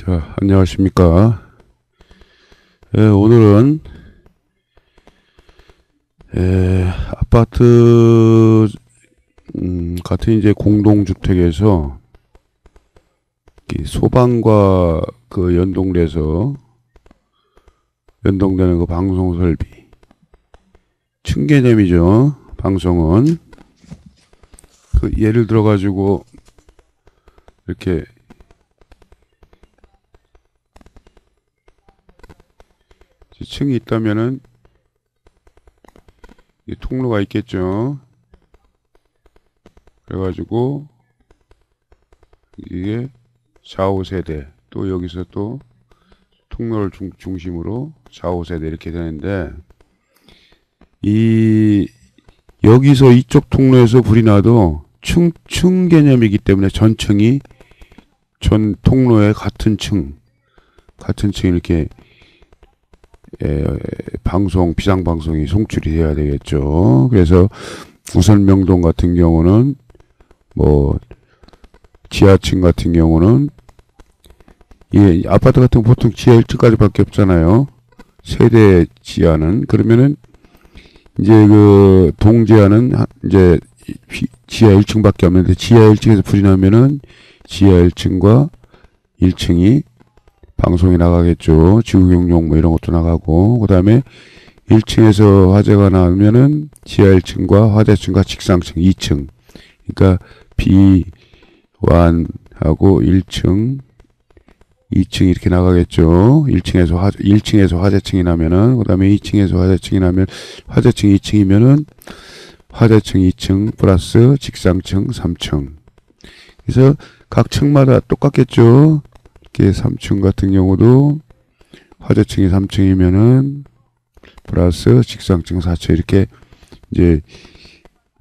자, 안녕하십니까. 오늘은 아파트 같은 이제 공동주택에서 이 소방과 그 연동되는 그 방송 설비 층개념이죠. 방송은 그 예를 들어 가지고 이렇게 층이 있다면은 통로가 있겠죠. 그래가지고 이게 좌우 세대, 또 여기서 또 통로를 중심으로 좌우 세대 이렇게 되는데, 여기서 이쪽 통로에서 불이 나도 층 개념이기 때문에 전 통로의 같은 층 이렇게 비상방송이 송출이 돼야 되겠죠. 그래서 우선명동 같은 경우는 지하층 같은 경우는 아파트 같은 거 보통 지하 1층까지 밖에 없잖아요. 세대 지하는. 그러면은 이제 그 동지하는 이제 지하 1층밖에 없는데, 지하 1층에서 불이 나면은 지하 1층과 1층이 방송이 나가겠죠. 지구경용 이런 것도 나가고, 그 다음에 1층에서 화재가 나면은 지하 1층과 화재층과 직상층 2층. 그러니까 B1하고 1층, 2층 이렇게 나가겠죠. 1층에서 화재층이 나면은, 그 다음에 2층에서 화재층이 나면, 화재층 2층이면은 화재층 2층 플러스 직상층 3층. 그래서 각 층마다 똑같겠죠. 3층 같은 경우도 화재층이 3층이면은 플러스 직상층 4층 이렇게 이제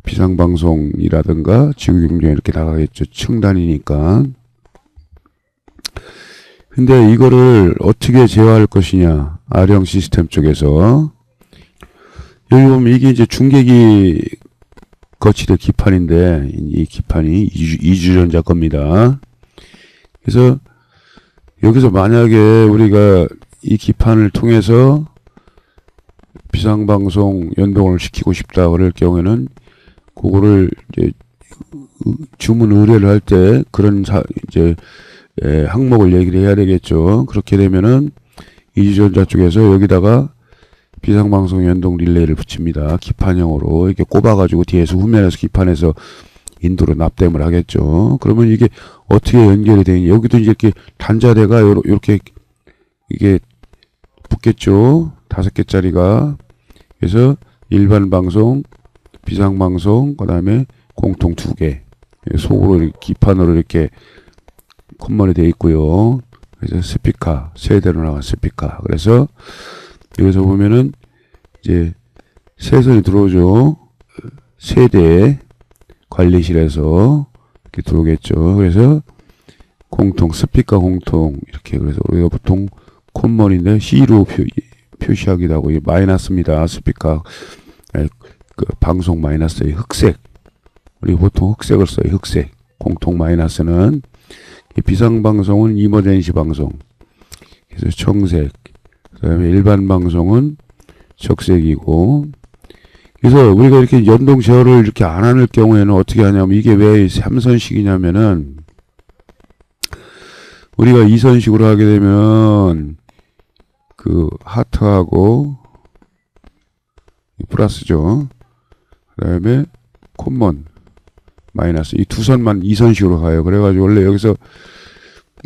비상방송이라든가 지구경쟁 이렇게 나가겠죠. 층 단위니까. 근데 이거를 어떻게 제어할 것이냐. R형 시스템 쪽에서. 여기 보면 이게 이제 중계기 거치대 기판인데, 이 기판이 이주전자 겁니다. 그래서 여기서 만약에 우리가 이 기판을 통해서 비상방송 연동을 시키고 싶다 그럴 경우에는 그거를 이제 주문 의뢰를 할 때 그런 항목을 얘기를 해야 되겠죠. 그렇게 되면은 이주전자 쪽에서 여기다가 비상방송 연동 릴레이를 붙입니다. 기판형으로 이렇게 꼽아가지고 뒤에서 후면에서 기판에서 인도로 납땜을 하겠죠. 그러면 이게 어떻게 연결이 되느냐. 여기도 이제 이렇게 단자대가 이렇게 이게 붙겠죠. 5개짜리가. 그래서 일반 방송, 비상방송, 그 다음에 공통 2개. 속으로 기판으로 이렇게 컴먼이 되어 있고요. 그래서 스피커, 세대로 나간 스피커. 그래서 여기서 보면은 이제 세선이 들어오죠. 세대 관리실에서 이렇게 들어오겠죠. 그래서 공통, 스피커 공통, 이렇게. 그래서 우리가 보통 콤먼인데 C로 표시하기도 하고, 마이너스입니다. 스피커, 그 방송 마이너스의 흑색. 우리 보통 흑색을 써요. 흑색. 공통 마이너스는. 비상방송은 이머전시 방송. 그래서 청색. 그 다음에 일반 방송은 적색이고. 그래서 우리가 이렇게 연동 제어를 이렇게 안 하는 경우에는 어떻게 하냐면, 이게 왜 3선식이냐면은, 우리가 2선식으로 하게 되면 그 하트하고 플러스죠. 그 다음에 콤먼 마이너스, 이 두 선만 2선식으로 가요. 그래가지고 원래 여기서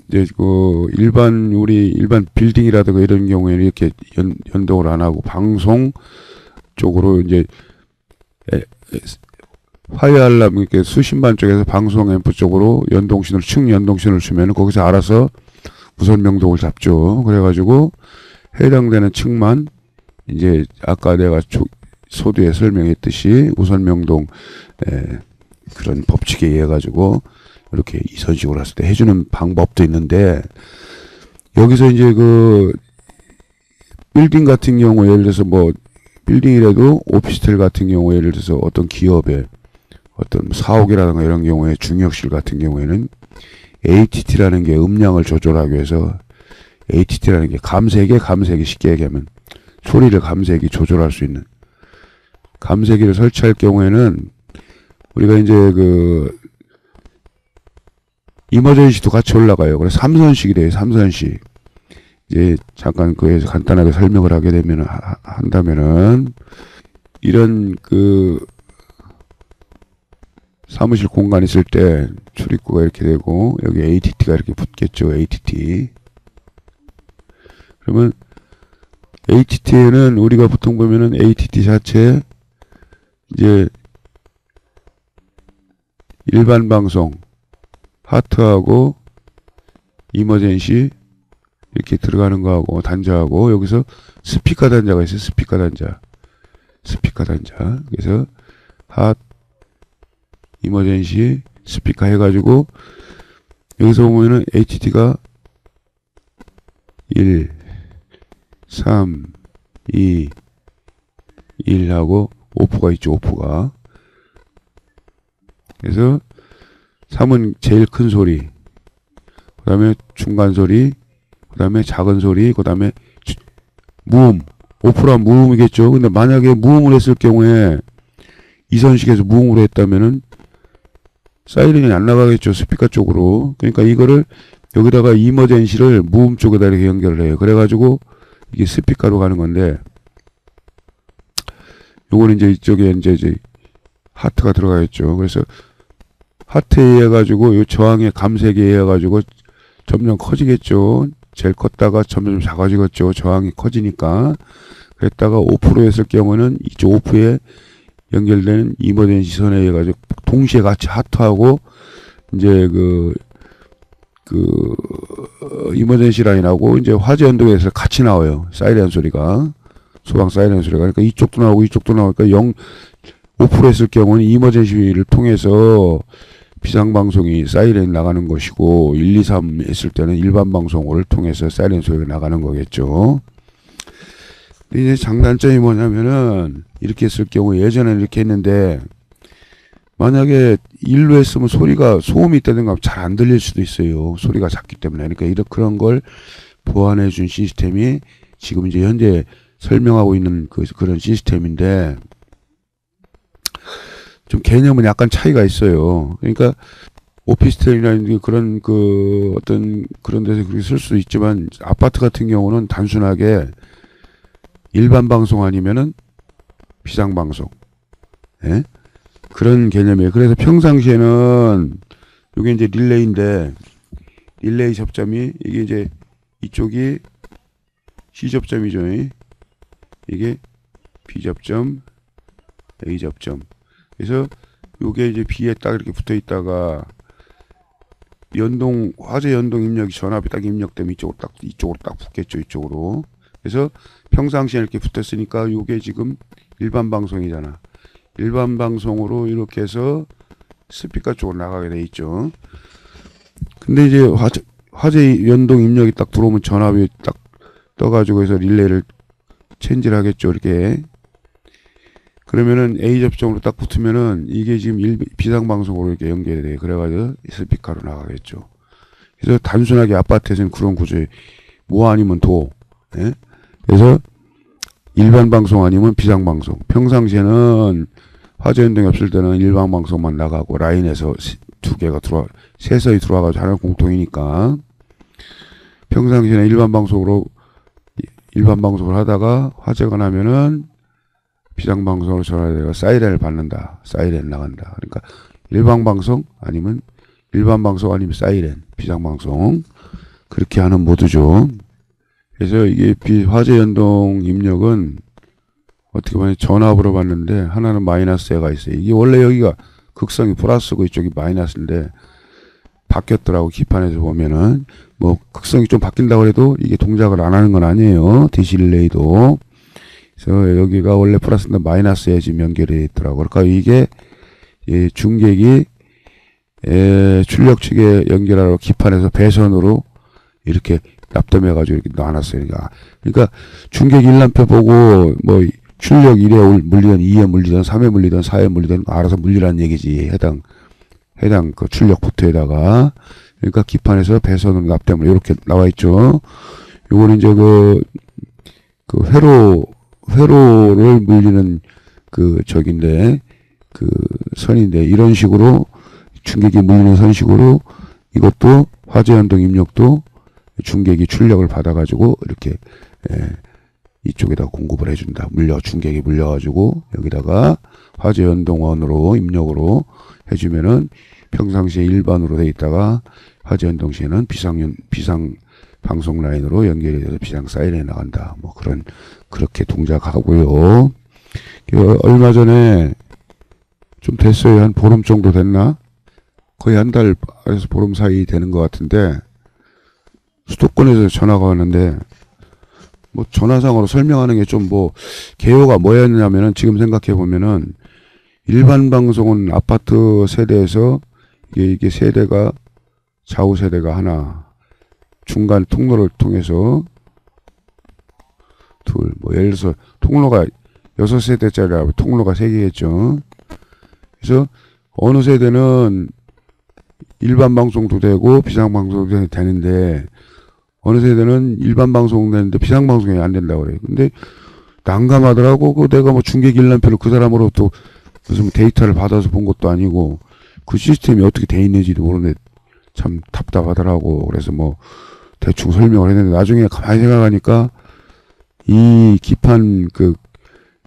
이제 우리 일반 빌딩이라든가 이런 경우에는 이렇게 연동을 안 하고 방송 쪽으로 이제 화해 알람, 이렇게 수신반 쪽에서 방송 앰프 쪽으로 층 연동신호를 주면은 거기서 알아서 우선 명동을 잡죠. 그래가지고 해당되는 층만 이제 아까 내가 소두에 설명했듯이 우선 명동 그런 법칙에 의해 가지고 이렇게 2선식으로 했을 때 해주는 방법도 있는데, 여기서 이제 그 빌딩 같은 경우, 예를 들어서 빌딩이라도 오피스텔 같은 경우, 예를 들어서 어떤 기업의 어떤 사옥이라든가 이런 경우에 중역실 같은 경우에는 ATT라는 게 음량을 조절하기 위해서 ATT라는 게 감세기 쉽게 얘기하면 소리를 감세기 조절할 수 있는 감세기를 설치할 경우에는 우리가 이제 그 이머전시도 같이 올라가요. 그래서 3선식이 돼요. 3선식. 이제 잠깐 그에서 간단하게 설명을 하게 되면 한다면은 이런 그 사무실 공간 있을 때 출입구가 이렇게 되고 여기 ATT가 이렇게 붙겠죠. ATT. 그러면 ATT에는 우리가 보통 보면은 ATT 자체에 이제 일반 방송 하트하고 이머전시 이렇게 들어가는 거하고 단자하고 여기서 스피커 단자가 있어요. 스피커 단자. 그래서 핫 이머전시 스피커 해가지고 여기서 보면은 HT가 1 3 2 1 하고 오프가 있죠. 오프가. 그래서 3은 제일 큰 소리, 그 다음에 중간 소리, 그 다음에 작은 소리, 그 다음에 무음. 오프란 무음이겠죠. 근데 만약에 무음을 했을 경우에 이선식에서 무음으로 했다면은 사이렌이 안 나가겠죠. 스피커 쪽으로. 그러니까 이거를 여기다가 이머전시를 무음 쪽에다 이렇게 연결을 해요. 그래가지고 이게 스피커로 가는 건데 요거는 이제 이쪽에 이제 하트가 들어가겠죠. 그래서 하트에 의해 가지고 요 저항의 감색에 의해 가지고 점점 커지겠죠. 제일 컸다가 점점 작아지겠죠. 저항이 커지니까. 그랬다가 오프로 했을 경우는 이쪽 오프에 연결되는 이머전시 선에 의해 가지고 동시에 같이 하트하고 이제 이머전시 라인하고 이제 화재 연동에서 같이 나와요. 사이렌 소리가. 소방 사이렌 소리가. 그러니까 이쪽도 나오고 이쪽도 나오니까 5% 했을 경우는 이머전시를 통해서 비상방송이 사이렌 나가는 것이고 1, 2, 3 했을 때는 일반 방송을 통해서 사이렌 소리가 나가는 거겠죠. 근데 이제 장단점이 뭐냐면은 이렇게 했을 경우 예전에는 이렇게 했는데 만약에 일로 했으면 소리가 소음이 있다든가 잘 안 들릴 수도 있어요. 소리가 작기 때문에. 그러니까 그런 걸 보완해 준 시스템이 지금 이제 현재 설명하고 있는 그런 시스템인데 좀 개념은 약간 차이가 있어요. 그러니까 오피스텔이나 그런 어떤 그런 데서 그렇게 쓸 수도 있지만 아파트 같은 경우는 단순하게 일반 방송 아니면은 비상 방송. 예? 그런 개념이에요. 그래서 평상시에는 이게 이제 릴레이인데 릴레이 접점이 이게 이제 이쪽이 C 접점이죠. 이게 B 접점, A 접점. 그래서 요게 이제 B에 딱 이렇게 붙어 있다가 화재 연동 입력이 전압이 딱 입력되면 이쪽으로 딱 붙겠죠. 이쪽으로. 그래서 평상시에 이렇게 붙었으니까 요게 지금 일반 방송이잖아. 일반 방송으로 이렇게 해서 스피커 쪽으로 나가게 돼 있죠. 근데 이제 화재 연동 입력이 딱 들어오면 전압이 딱 떠가지고 해서 릴레이를 체인지를 하겠죠. 이렇게. 그러면은 A 접점으로 딱 붙으면은 이게 지금 비상방송으로 이렇게 연결이 돼요. 그래가지고 스피커로 나가겠죠. 그래서 단순하게 아파트에서는 그런 구조에 뭐 아니면 도. 예? 그래서 일반 방송 아니면 비상방송. 평상시에는 화재 연동이 없을 때는 일반 방송만 나가고 라인에서 두 개가 세서히 들어와가지고 하나는 공통이니까 평상시에는 일반 방송으로 하다가 화재가 나면은 비상방송으로 전화되어 사이렌을 받는다. 사이렌 나간다. 그러니까 일반 방송 아니면 사이렌, 비상방송. 그렇게 하는 모드죠. 그래서 이게 화재 연동 입력은 어떻게 보면 전압으로 봤는데 하나는 마이너스가 있어요. 이게 원래 여기가 극성이 플러스고 이쪽이 마이너스인데 바뀌었더라고. 기판에서 보면은 뭐 극성이 좀 바뀐다고 해도 이게 동작을 안 하는 건 아니에요. DC 릴레이도. 그래서 여기가 원래 플러스인데 마이너스에 지금 연결이 있더라고. 그러니까 이게 중객이 출력 측에 연결하러 기판에서 배선으로 이렇게 납땜해가지고 이렇게 놔놨어요. 그러니까 중객 1람표 보고 뭐 출력 1에 물리든 2에 물리든 3에 물리든 4에 물리든 알아서 물리라는 얘기지. 해당 그 출력 포트에다가. 그러니까 기판에서 배선으로 납땜을 이렇게 나와 있죠. 요거는 이제 그 회로를 물리는 그 저긴데, 그 선인데, 이런 식으로 중계기 물리는 선식으로 이것도 화재연동 입력도 중계기 출력을 받아가지고 이렇게 이쪽에다 공급을 해준다. 중계기 물려가지고 여기다가 화재연동원으로 입력으로 해주면은 평상시에 일반으로 돼 있다가 화재연동 시에는 비상 방송 라인으로 연결이 돼서 비상 사이렌이 나간다. 뭐 그렇게 동작하고요. 얼마 전에 좀 됐어요. 한 보름 정도 됐나? 거의 한 달에서 보름 사이 되는 것 같은데, 수도권에서 전화가 왔는데, 뭐 전화상으로 설명하는 게 좀 개요가 뭐였냐면은, 지금 생각해 보면은 일반 방송은 아파트 세대에서 이게 세대가 좌우 세대가 하나, 중간 통로를 통해서 둘, 예를 들어서 통로가 6세대짜리라고 통로가 3개겠죠. 그래서 어느 세대는 일반 방송도 되고 비상 방송도 되는데, 어느 세대는 일반 방송 되는데 비상 방송이 안 된다고 그래요. 근데 난감하더라고. 내가 중계 길람표를 그 사람으로부터 무슨 데이터를 받아서 본 것도 아니고 그 시스템이 어떻게 돼 있는지도 모르는데 참 답답하더라고. 그래서 대충 설명을 했는데, 나중에 가만히 생각하니까 이 기판,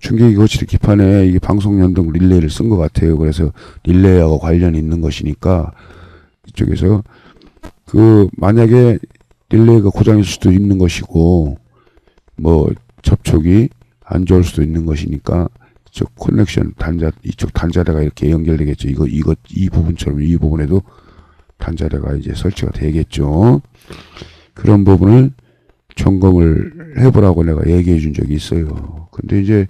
중계기 거치대 기판에 이게 방송 연동 릴레이를 쓴 것 같아요. 그래서 릴레이하고 관련이 있는 것이니까 이쪽에서 만약에 릴레이가 고장일 수도 있는 것이고 접촉이 안 좋을 수도 있는 것이니까 이쪽 커넥션 이쪽 단자대가 이렇게 연결되겠죠. 이 부분처럼 이 부분에도 단자대가 이제 설치가 되겠죠. 그런 부분을 점검을 해보라고 내가 얘기해 준 적이 있어요. 근데 이제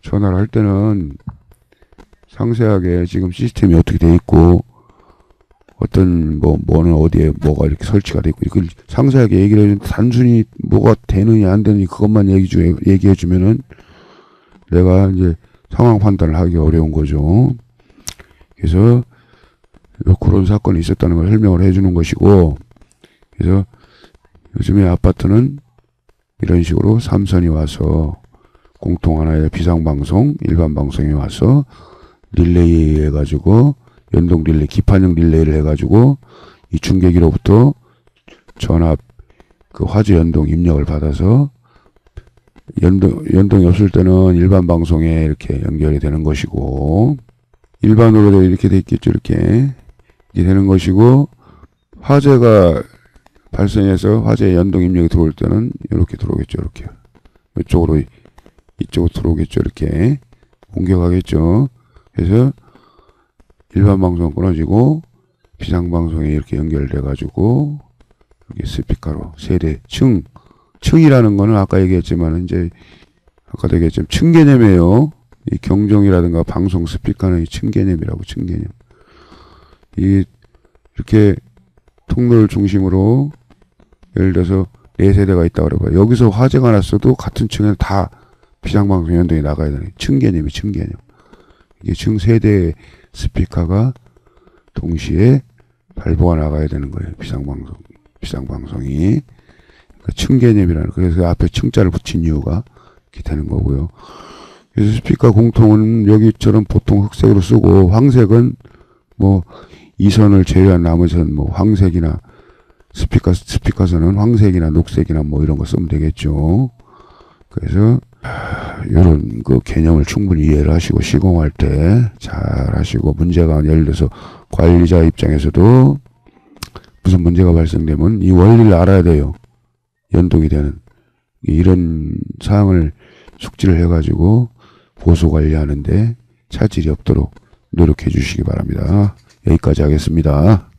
전화를 할 때는 상세하게 지금 시스템이 어떻게 돼 있고 어떤 뭐는 어디에 뭐가 이렇게 설치가 돼 있고 이걸 상세하게 얘기를 해주는데, 단순히 뭐가 되느냐 안 되느냐 그것만 얘기해 주면은 내가 이제 상황 판단을 하기 어려운 거죠. 그래서 그런 사건이 있었다는 걸 설명을 해주는 것이고, 그래서 요즘에 아파트는 이런 식으로 삼선이 와서 공통 하나의 비상방송, 일반 방송이 와서 릴레이 해가지고 연동 릴레이, 기판형 릴레이를 해가지고 이 중계기로부터 전압 화재 연동 입력을 받아서 연동이 없을 때는 일반 방송에 이렇게 연결이 되는 것이고, 일반으로 이렇게 돼 있겠죠. 이렇게 되는 것이고, 화재가 발생해서 화재 연동 입력이 들어올 때는 이렇게 들어오겠죠. 이렇게 이쪽으로 들어오겠죠. 이렇게 옮겨가겠죠. 그래서 일반 방송 끊어지고 비상 방송에 이렇게 연결돼 가지고 이렇게 스피커로 세대 층이라는 거는 아까 얘기했지만 이제 아까도 얘기했지만 층 개념이에요. 이 경종이라든가 방송 스피커는 이 층 개념이라고. 층 개념. 이렇게 통로를 중심으로 예를 들어서 4세대가 있다고 그래봐요. 여기서 화재가 났어도 같은 층에는 다 비상방송 연동이 나가야 되는 층 개념이 층 개념. 이게 층 세대의 스피커가 동시에 발보가 나가야 되는 거예요. 비상방송이. 그러니까 층 개념이라는, 그래서 앞에 층자를 붙인 이유가 이렇게 되는 거고요. 그래서 스피커 공통은 여기처럼 보통 흑색으로 쓰고, 황색은 이선을 제외한 나머지는 황색이나 스피커선은 황색이나 녹색이나 이런 거 쓰면 되겠죠. 그래서 이런 개념을 충분히 이해를 하시고 시공할 때 잘 하시고, 문제가 예를 들어서 관리자 입장에서도 무슨 문제가 발생되면 이 원리를 알아야 돼요. 연동이 되는 이런 사항을 숙지를 해가지고 보수 관리하는데 차질이 없도록 노력해 주시기 바랍니다. 여기까지 하겠습니다.